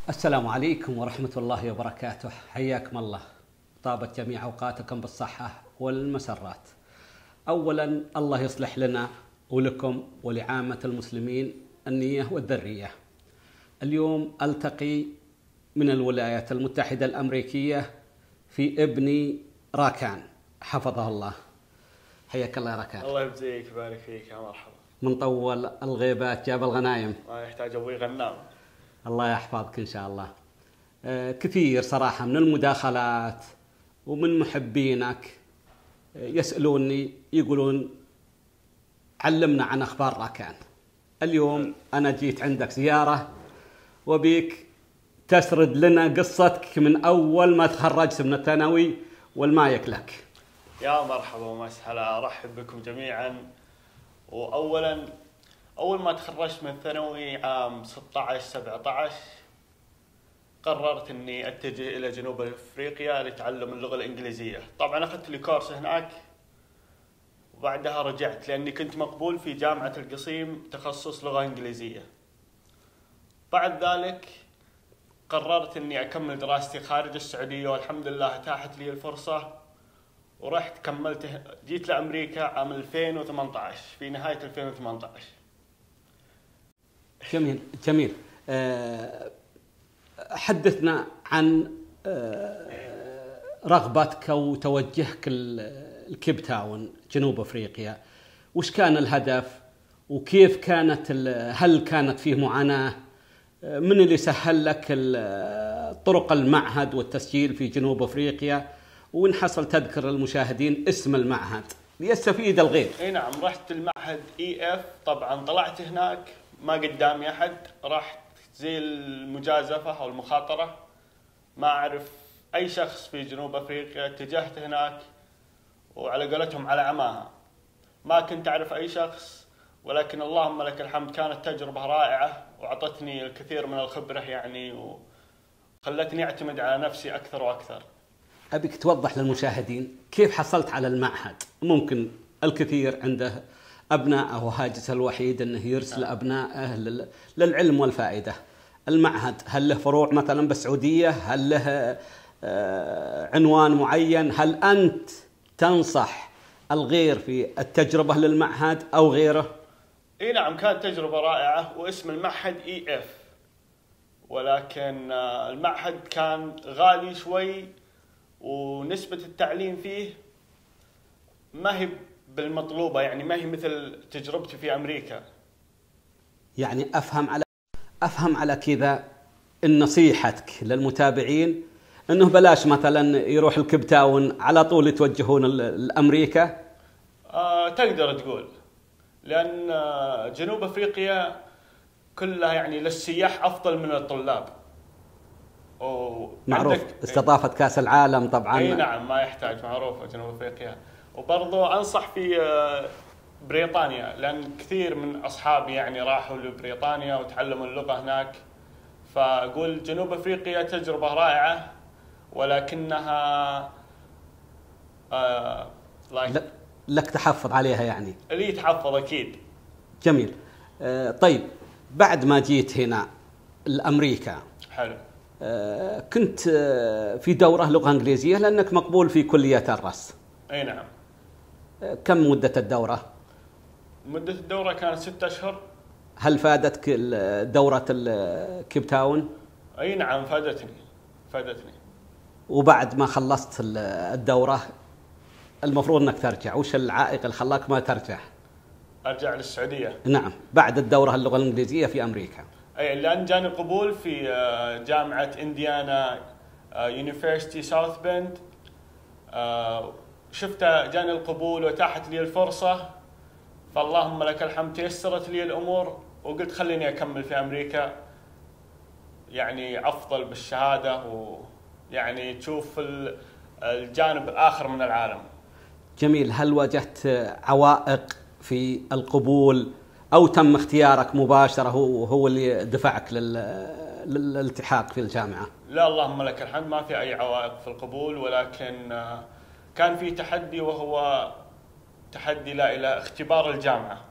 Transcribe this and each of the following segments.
السلام عليكم ورحمة الله وبركاته. حياكم الله، طابت جميع أوقاتكم بالصحة والمسرات. أولا الله يصلح لنا ولكم ولعامة المسلمين النية والذرية. اليوم ألتقي من الولايات المتحدة الأمريكية في ابني راكان حفظه الله. حياك الله يا راكان. الله يبزيك ويبارك فيك، يا مرحبا. من طول الغيبات جاب الغنايم. ما يحتاج ابوي غنام. الله يحفظك إن شاء الله. كثير صراحة من المداخلات ومن محبينك يسألوني يقولون علمنا عن أخبار راكان. اليوم أنا جيت عندك زيارة وبيك تسرد لنا قصتك من أول ما تخرجت من الثانوي والمايك لك. يا مرحبا ومسهلا، أرحب بكم جميعا. وأولا أول ما تخرجت من الثانوي عام 16-17 قررت أني أتجه إلى جنوب أفريقيا لتعلم اللغة الإنجليزية. طبعا أخذت لي كورس هناك وبعدها رجعت لأني كنت مقبول في جامعة القصيم تخصص لغة إنجليزية. بعد ذلك قررت أني أكمل دراستي خارج السعودية، والحمد لله اتاحت لي الفرصة ورحت كملت. جيت لأمريكا عام 2018 في نهاية 2018. جميل جميل. حدثنا عن رغبتك وتوجهك الكيب تاون جنوب أفريقيا. وش كان الهدف وكيف كانت هل كانت فيه معاناة؟ من اللي سهل لك طرق المعهد والتسجيل في جنوب أفريقيا؟ وإن حصل تذكر المشاهدين اسم المعهد ليستفيد الغير. اي نعم، رحت المعهد EF. طبعا طلعت هناك ما قدامي أحد، رحت زي المجازفة أو المخاطرة، ما أعرف أي شخص في جنوب أفريقيا. اتجهت هناك وعلى قولتهم على عماها، ما كنت أعرف أي شخص، ولكن اللهم لك الحمد كانت تجربة رائعة وعطتني الكثير من الخبرة يعني، وخلتني أعتمد على نفسي أكثر وأكثر. أبيك توضح للمشاهدين كيف حصلت على المعهد. ممكن الكثير عنده أبناءه وهاجس الوحيد أنه يرسل أبنائه للعلم والفائدة. المعهد هل له فروع مثلا بالسعودية؟ هل له عنوان معين؟ هل أنت تنصح الغير في التجربة للمعهد أو غيره؟ اي نعم، كانت تجربة رائعة واسم المعهد EF، ولكن المعهد كان غالي شوي ونسبة التعليم فيه ما هي بالمطلوبة، يعني ما هي مثل تجربتي في أمريكا. يعني أفهم على كذا نصيحتك للمتابعين أنه بلاش مثلا يروح الكيب تاون على طول يتوجهون لأمريكا. تقدر تقول، لأن جنوب أفريقيا كلها يعني للسياح أفضل من الطلاب. معروف استضافة كأس العالم طبعا. اي نعم، ما يحتاج، معروفة جنوب أفريقيا. وبرضو أنصح في بريطانيا، لأن كثير من أصحابي يعني راحوا لبريطانيا وتعلموا اللغة هناك، فأقول جنوب أفريقيا تجربة رائعة، ولكنها لك تحفظ عليها يعني. اللي يتحفظ أكيد. جميل. طيب بعد ما جيت هنا لأمريكا، حلو، كنت في دورة لغة إنجليزية لأنك مقبول في كلية الرأس. أي نعم. كم مدة الدورة؟ مدة الدورة كانت 6 أشهر. هل فادتك دورة الكيب تاون؟ أي نعم، فادتني. وبعد ما خلصت الدورة المفروض أنك ترجع، وش العائق اللي خلاك ما ترجع؟ أرجع للسعودية. نعم، بعد الدورة اللغة الإنجليزية في أمريكا. أي، لأن جاني قبول في جامعة إنديانا يونيفرسيتي ساوث بند. شفت جاني القبول وتاحت لي الفرصة، فاللهم لك الحمد تيسرت لي الأمور وقلت خليني أكمل في أمريكا، يعني أفضل بالشهادة ويعني تشوف الجانب الآخر من العالم. جميل. هل واجهت عوائق في القبول أو تم اختيارك مباشرة هو اللي دفعك للالتحاق في الجامعة؟ لا، اللهم لك الحمد ما في أي عوائق في القبول، ولكن كان في تحدي، وهو تحدي لا إلى اختبار الجامعة.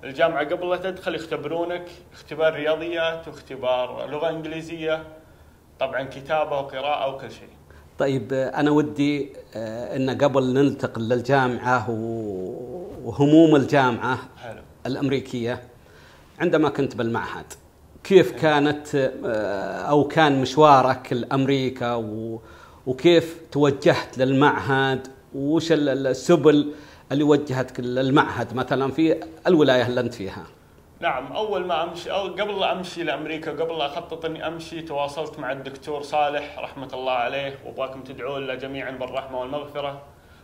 الجامعة قبل لا تدخل يختبرونك اختبار رياضيات واختبار لغة إنجليزية، طبعا كتابة وقراءة وكل شيء. طيب أنا ودي أن قبل ننتقل للجامعة وهموم الجامعة حلو. الأمريكية، عندما كنت بالمعهد كيف كانت أو كان مشوارك لأمريكا وكيف توجهت للمعهد، وش السبل اللي وجهتك للمعهد مثلا في الولاية اللي أنت فيها؟ نعم، أول ما أمشي أو قبل لا أمشي لأمريكا، قبل لا أخطط إني أمشي، تواصلت مع الدكتور صالح رحمة الله عليه، وأبغاكم تدعون له جميعا بالرحمة والمغفرة.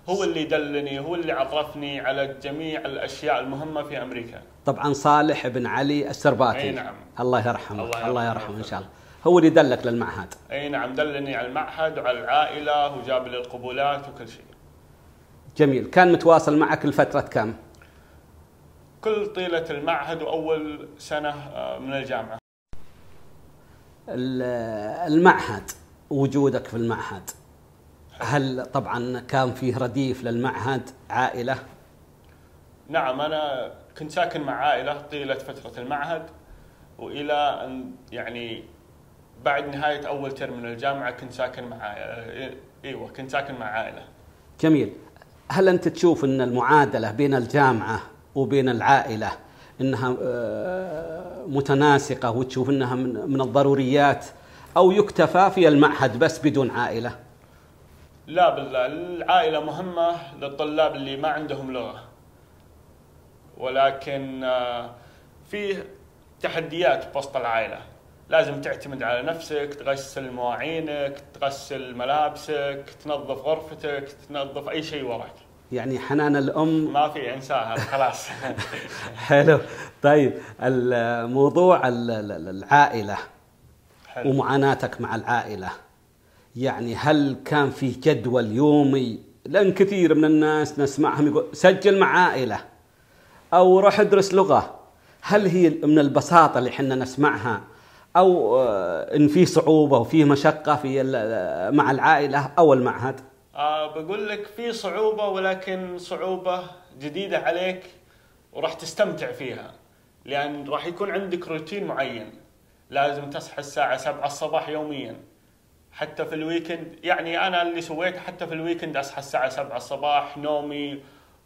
هو اللي دلني، هو اللي عرفني على جميع الأشياء المهمة في أمريكا. طبعا صالح بن علي السرباتي. أي نعم. الله يرحمه. الله يرحمه إن شاء الله. هو اللي دلك للمعهد. أي نعم، دلني على المعهد وعلى العائلة وجاب لي القبولات وكل شيء. جميل. كان متواصل معك لفترة كم؟ كل طيلة المعهد وأول سنة من الجامعة. المعهد، وجودك في المعهد، هل طبعا كان فيه رديف للمعهد عائلة؟ نعم، أنا كنت ساكن مع عائلة طيلة فترة المعهد، وإلى أن يعني بعد نهاية أول ترم من الجامعة كنت ساكن مع أيوة كنت ساكن مع عائلة. جميل. هل أنت تشوف أن المعادلة بين الجامعة وبين العائلة أنها متناسقة، وتشوف أنها من الضروريات، أو يكتفى في المعهد بس بدون عائلة؟ لا بالله، العائلة مهمة للطلاب اللي ما عندهم لغة، ولكن فيه تحديات بوسط العائلة. لازم تعتمد على نفسك، تغسل مواعينك، تغسل ملابسك، تنظف غرفتك، تنظف أي شيء وراك. يعني حنان الأم ما في إنساها خلاص. حلو. طيب الموضوع العائلة. حلو. ومعاناتك مع العائلة، يعني هل كان في جدول يومي؟ لأن كثير من الناس نسمعهم يقول سجل مع عائلة أو روح ادرس لغة. هل هي من البساطة اللي حنا نسمعها، أو إن في صعوبة وفيه مشقة في مع العائلة أو المعهد؟ بقول لك في صعوبة، ولكن صعوبة جديدة عليك وراح تستمتع فيها، لأن راح يكون عندك روتين معين. لازم تصحى الساعة 7 الصباح يوميا، حتى في الويكند. يعني أنا اللي سويته حتى في الويكند أصحى الساعة 7 الصباح نومي،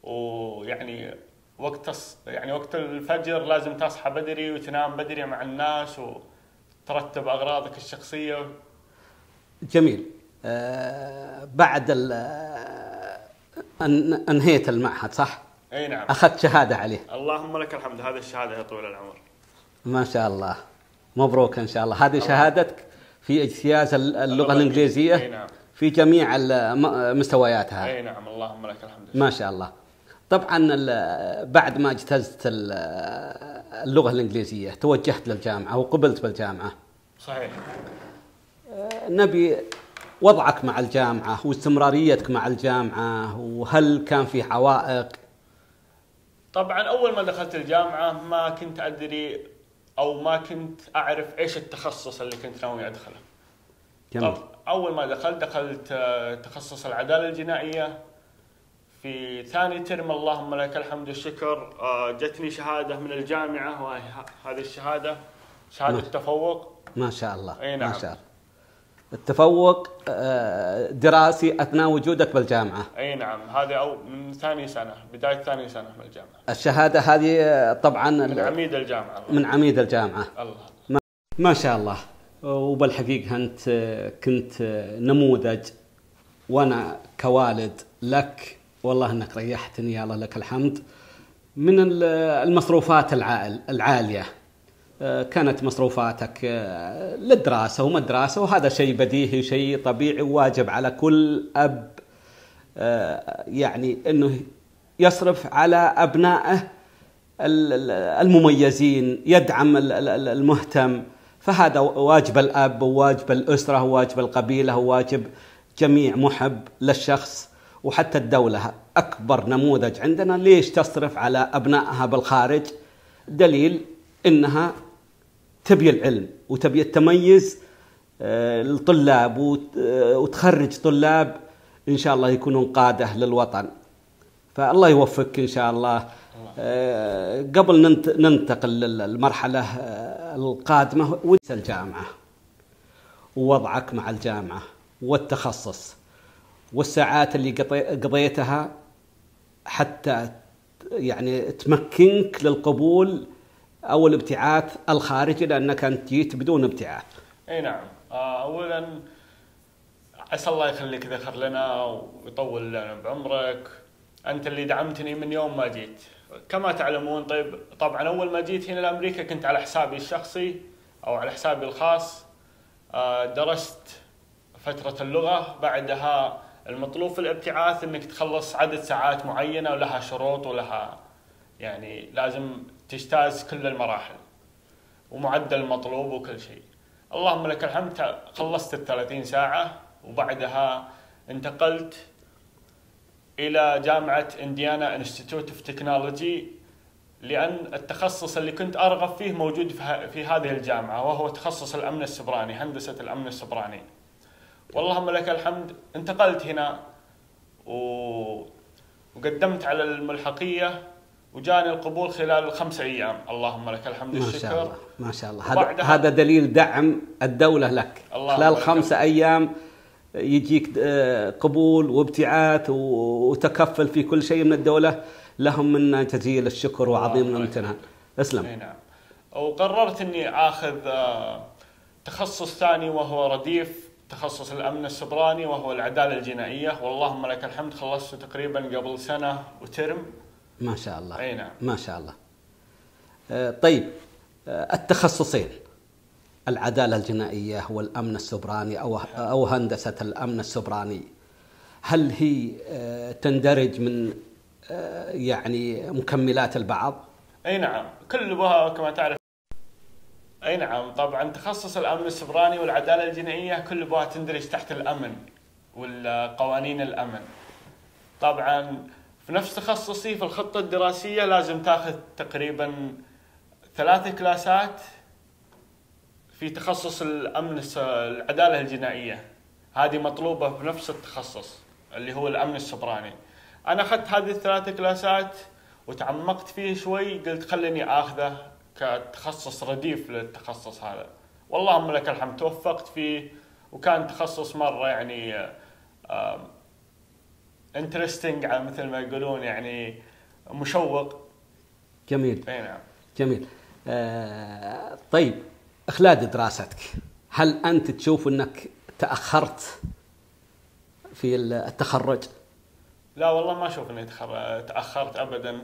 ويعني وقت الفجر لازم تصحى بدري وتنام بدري مع الناس وترتب أغراضك الشخصية. جميل. بعد أنهيت المعهد صح؟ أي نعم. أخذت شهادة عليه. اللهم لك الحمد، هذه الشهادة يا طويل العمر. ما شاء الله، مبروك إن شاء الله. هذه شهادتك في اجتياز اللغة الإنجليزية. أي نعم. في جميع مستوياتها. أي نعم، اللهم لك الحمد. ما شاء الله. طبعا بعد ما اجتزت اللغة الإنجليزية توجهت للجامعة وقبلت بالجامعة. صحيح. نبي وضعك مع الجامعة واستمراريتك مع الجامعة، وهل كان في عوائق؟ طبعا أول ما دخلت الجامعة ما كنت أدري أو ما كنت أعرف إيش التخصص اللي كنت ناوي أدخله. جميل. أول ما دخلت تخصص العدالة الجنائية. في ثاني ترم اللهم لك الحمد والشكر جتني شهادة من الجامعة، وهذه الشهادة شهادة التفوق. ما شاء الله. أي نعم. ما شاء الله. التفوق دراسي أثناء وجودك بالجامعة. أي نعم، هذا من ثاني سنة، بداية ثاني سنة من الجامعة. الشهادة هذه طبعا من عميد الجامعة. من عميد الجامعة. الله. ما شاء الله. وبالحقيقة أنت كنت نموذج، وأنا كوالد لك والله أنك ريحتني، يا الله لك الحمد. من المصروفات العالية كانت مصروفاتك للدراسة ومدرسة، وهذا شيء بديهي، شيء طبيعي وواجب على كل أب، يعني أنه يصرف على أبنائه المميزين، يدعم المهتم. فهذا واجب الأب وواجب الأسرة وواجب القبيلة وواجب جميع محب للشخص. وحتى الدولة أكبر نموذج عندنا ليش تصرف على أبنائها بالخارج، دليل إنها تبي العلم وتبي التميز الطلاب، وتخرج طلاب إن شاء الله يكونون قادة للوطن. فالله يوفقك إن شاء الله. قبل ننتقل للمرحلة القادمة، ودرس الجامعة ووضعك مع الجامعة والتخصص والساعات اللي قضيتها حتى يعني تمكنك للقبول أو الابتعاث الخارجي، لأنك أنت جيت بدون ابتعاث. اي نعم. اولا عسى الله يخليك ذكر لنا ويطول لنا بعمرك، انت اللي دعمتني من يوم ما جيت كما تعلمون. طيب طبعا اول ما جيت هنا لامريكا كنت على حسابي الشخصي او على حسابي الخاص، درست فترة اللغة، بعدها المطلوب في الابتعاث انك تخلص عدد ساعات معينة ولها شروط ولها يعني لازم تجتاز كل المراحل ومعدل المطلوب وكل شيء. اللهم لك الحمد خلصت 30 ساعة، وبعدها انتقلت إلى جامعة إنديانا انستيتوت اوف تكنولوجي، لأن التخصص اللي كنت أرغب فيه موجود في هذه الجامعة، وهو تخصص الأمن السبراني، هندسة الأمن السبراني. واللهم لك الحمد انتقلت هنا وقدمت على الملحقية وجاني القبول خلال 5 أيام. اللهم لك الحمد والشكر. ما شاء الله ما شاء الله. هذا دليل دعم الدولة لك. خلال 5 أيام يجيك قبول وابتعاث وتكفل في كل شيء من الدولة، لهم منا جزيل الشكر وعظيم الامتنان. اسلم. نعم. وقررت اني اخذ تخصص ثاني وهو رديف تخصص الامن السبراني وهو العدالة الجنائية، واللهم لك الحمد خلصته تقريبا قبل 1 سنة وترم. ما شاء الله. اي نعم. ما شاء الله. طيب التخصصين العدالة الجنائية والأمن السبراني أو هندسة الأمن السبراني، هل هي تندرج من يعني مكملات البعض؟ أي نعم، كلها كما تعرف. أي نعم، طبعا تخصص الأمن السبراني والعدالة الجنائية كلها تندرج تحت الأمن والقوانين الأمن. طبعا في نفس تخصصي في الخطة الدراسية لازم تاخذ تقريبا 3 كلاسات في تخصص العدالة الجنائية، هذه مطلوبة بنفس التخصص اللي هو الأمن السبراني. أنا أخذت هذه 3 كلاسات وتعمقت فيه شوي، قلت خليني آخذه كتخصص رديف للتخصص هذا، واللهم لك الحمد توفقت فيه، وكان تخصص مرة يعني interesting مثل ما يقولون، يعني مشوق. جميل. أي نعم. جميل. طيب إخلاد دراستك، هل أنت تشوف أنك تأخرت في التخرج؟ لا والله ما أشوف أني تأخرت أبدا.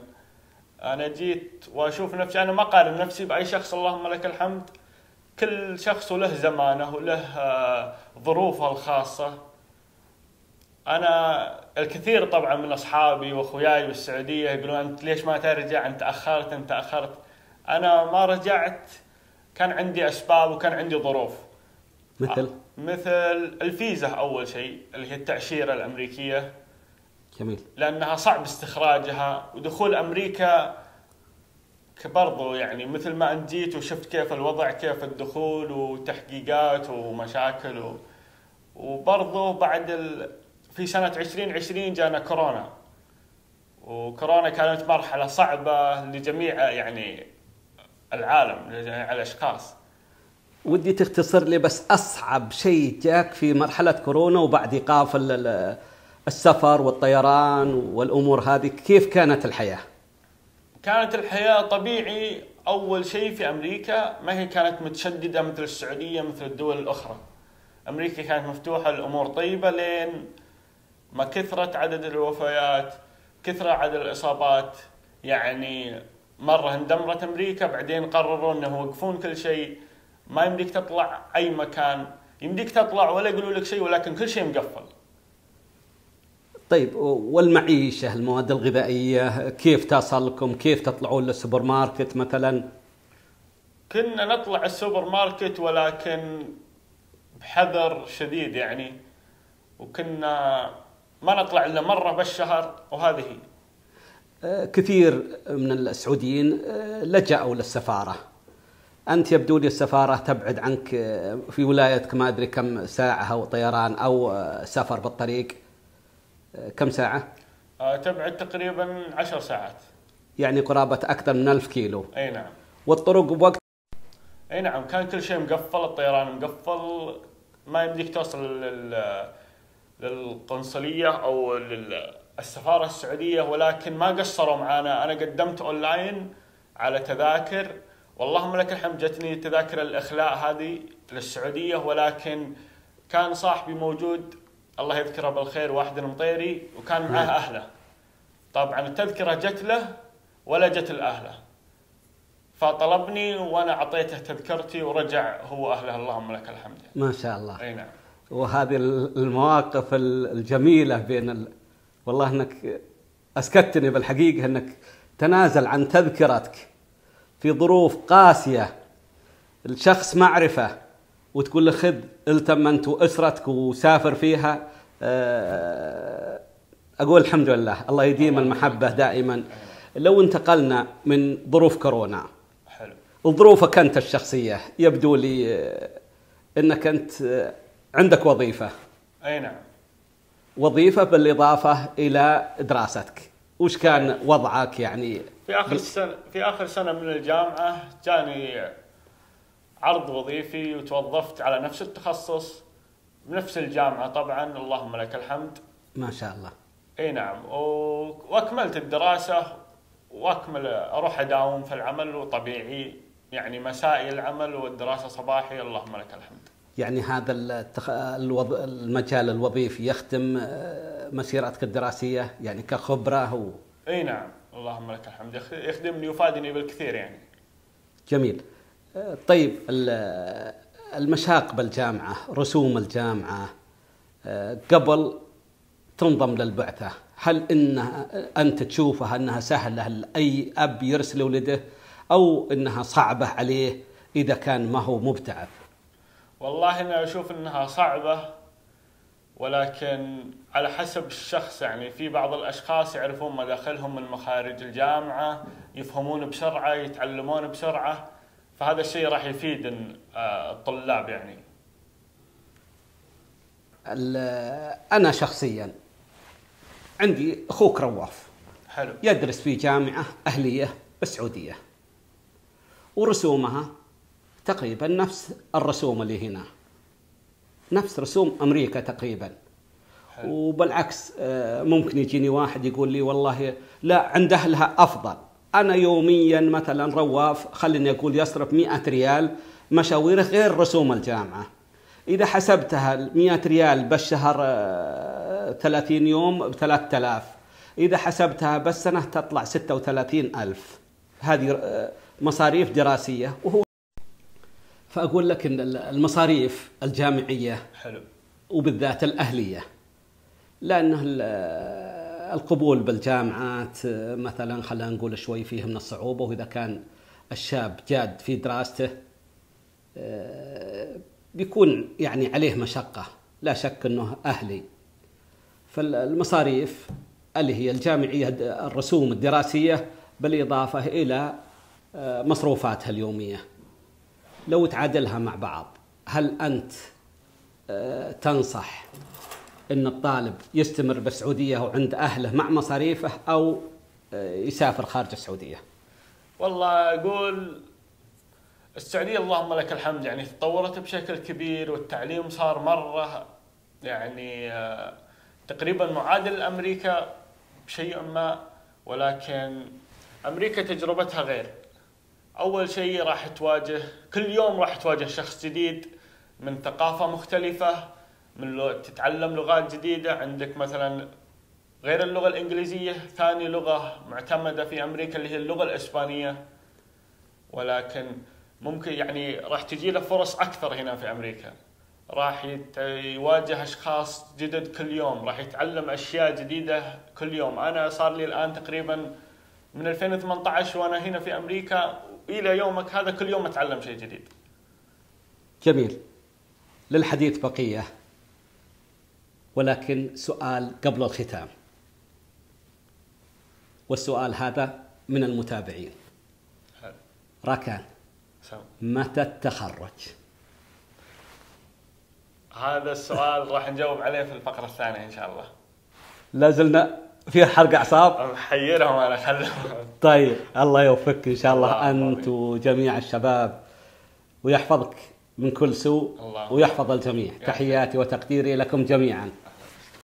أنا جيت وأشوف نفسي، أنا ما أقارن نفسي بأي شخص، اللهم لك الحمد كل شخص له زمانه وله ظروفه الخاصة. أنا الكثير طبعا من أصحابي وأخوياي بالسعودية يقولون أنت ليش ما ترجع، أنت تأخرت. أنا ما رجعت، كان عندي أسباب وكان عندي ظروف. مثل الفيزا أول شيء اللي هي التأشيرة الأمريكية. جميل. لأنها صعب استخراجها، ودخول أمريكا برضو يعني مثل ما أنت جيت وشفت كيف الوضع، كيف الدخول وتحقيقات ومشاكل وبرضو بعد في سنة 2020 جانا كورونا، وكورونا كانت مرحلة صعبة لجميع يعني العالم، لجميع الأشخاص. ودي تختصر لي بس أصعب شيء جاك في مرحلة كورونا وبعد إيقاف السفر والطيران والأمور هذه، كيف كانت الحياة؟ كانت الحياة طبيعي. أول شيء في أمريكا ما هي كانت متشددة مثل السعودية مثل الدول الأخرى. أمريكا كانت مفتوحة، الأمور طيبة لين ما كثرت عدد الوفيات، كثرة عدد الإصابات. يعني مرة اندمرت أمريكا، بعدين قرروا أنه يوقفون كل شيء، ما يمديك تطلع أي مكان، يمديك تطلع ولا يقولوا لك شيء، ولكن كل شيء مقفل. طيب والمعيشة، المواد الغذائية كيف تصلكم؟ كيف تطلعون للسوبر ماركت مثلا؟ كنا نطلع السوبر ماركت ولكن بحذر شديد يعني، وكنا ما نطلع إلا مرة بالشهر، وهذه كثير من السعوديين لجأوا للسفارة. أنت يبدو لي السفارة تبعد عنك في ولايتك ما أدري كم ساعة أو طيران أو سفر بالطريق، كم ساعة؟ تبعد تقريبا 10 ساعات، يعني قرابة أكثر من 1000 كيلو. أي نعم. والطرق بوقت؟ أي نعم، كان كل شيء مقفل، الطيران مقفل، ما يمديك توصل للقنصلية أو للسفارة السعودية، ولكن ما قصروا معانا. أنا قدمت أونلاين على تذاكر، واللهم لك الحمد جتني تذاكر الإخلاء هذه للسعودية، ولكن كان صاحبي موجود الله يذكره بالخير، واحد المطيري، وكان معاه أهله. طبعا التذكرة جت له ولا جت الأهله، فطلبني وأنا أعطيته تذكرتي ورجع هو أهله، اللهم لك الحمد. ما شاء الله. أي نعم. وهذه المواقف الجميلة والله أنك أسكتني بالحقيقة، أنك تنازل عن تذكرتك في ظروف قاسية، الشخص معرفة، وتقول له خذ التم أنت وأسرتك وسافر فيها. أقول الحمد لله، الله يديم المحبة دائما. لو انتقلنا من ظروف كورونا، حلو، ظروفك أنت الشخصية، يبدو لي أنك أنت عندك وظيفة. أي نعم. وظيفة بالإضافة إلى دراستك، وش كان وضعك يعني؟ في آخر سنة من الجامعة جاني عرض وظيفي وتوظفت على نفس التخصص بنفس الجامعة طبعا، اللهم لك الحمد. ما شاء الله. اي نعم. واكملت الدراسة واكمل اروح اداوم في العمل، وطبيعي يعني مسائي العمل والدراسة صباحي، اللهم لك الحمد. يعني هذا المجال الوظيفي يخدم مسيرتك الدراسية يعني كخبرة اي نعم، اللهم لك الحمد، يخدمني وفادني بالكثير يعني. جميل. طيب المشاق بالجامعة، رسوم الجامعة قبل تنضم للبعثة، هل أنت تشوفها أنها سهلة لأي أب يرسل ولده، أو أنها صعبة عليه إذا كان ما هو مبتعث؟ والله أنا أشوف أنها صعبة، ولكن على حسب الشخص. يعني في بعض الأشخاص يعرفون مداخلهم من مخارج الجامعة، يفهمون بسرعة، يتعلمون بسرعة، فهذا الشيء راح يفيد الطلاب يعني. أنا شخصيا عندي أخوك رواف، حلو، يدرس في جامعة أهلية بالسعودية، ورسومها تقريبا نفس الرسوم اللي هنا، نفس رسوم أمريكا تقريبا. حلو. وبالعكس ممكن يجيني واحد يقول لي والله لا، عند أهلها أفضل. أنا يوميا مثلا رواف خليني أقول يصرف 100 ريال مشاويره غير رسوم الجامعة. إذا حسبتها 100 ريال بالشهر 30 يوم ب3000، إذا حسبتها بالسنة تطلع 36,000. هذه مصاريف دراسية. فأقول لك إن المصاريف الجامعية حلو، وبالذات الأهلية، لأنه القبول بالجامعات مثلا خلينا نقول شوي فيه من الصعوبة، وإذا كان الشاب جاد في دراسته بيكون يعني عليه مشقة، لا شك أنه أهلي. فالمصاريف اللي هي الجامعية، الرسوم الدراسية بالإضافة إلى مصروفاتها اليومية، لو تعادلها مع بعض، هل أنت تنصح أن الطالب يستمر بالسعودية وعند أهله مع مصاريفه، أو يسافر خارج السعودية؟ والله أقول السعودية اللهم لك الحمد يعني تطورت بشكل كبير، والتعليم صار مرة يعني تقريبا معادل لأمريكا بشيء ما، ولكن أمريكا تجربتها غير. أول شيء راح تواجه كل يوم، راح تواجه شخص جديد من ثقافة مختلفة، تتعلم لغات جديدة. عندك مثلا غير اللغة الإنجليزية ثاني لغة معتمدة في أمريكا اللي هي اللغة الإسبانية، ولكن ممكن يعني راح تجي له فرص أكثر هنا في أمريكا، راح يواجه أشخاص جدد كل يوم، راح يتعلم أشياء جديدة كل يوم. أنا صار لي الآن تقريبا من 2018 وأنا هنا في أمريكا، إلى يومك هذا كل يوم أتعلم شيء جديد. جميل. للحديث بقية، ولكن سؤال قبل الختام، والسؤال هذا من المتابعين. راكان، متى التخرج؟ هذا السؤال راح نجاوب عليه في الفقرة الثانية إن شاء الله. لازلنا في حرق أعصاب. محيرهم أنا خلهم. طيب الله يوفقك إن شاء الله أنت وجميع الشباب، ويحفظك من كل سوء الله. ويحفظ الجميع. تحياتي وتقديري لكم جميعا.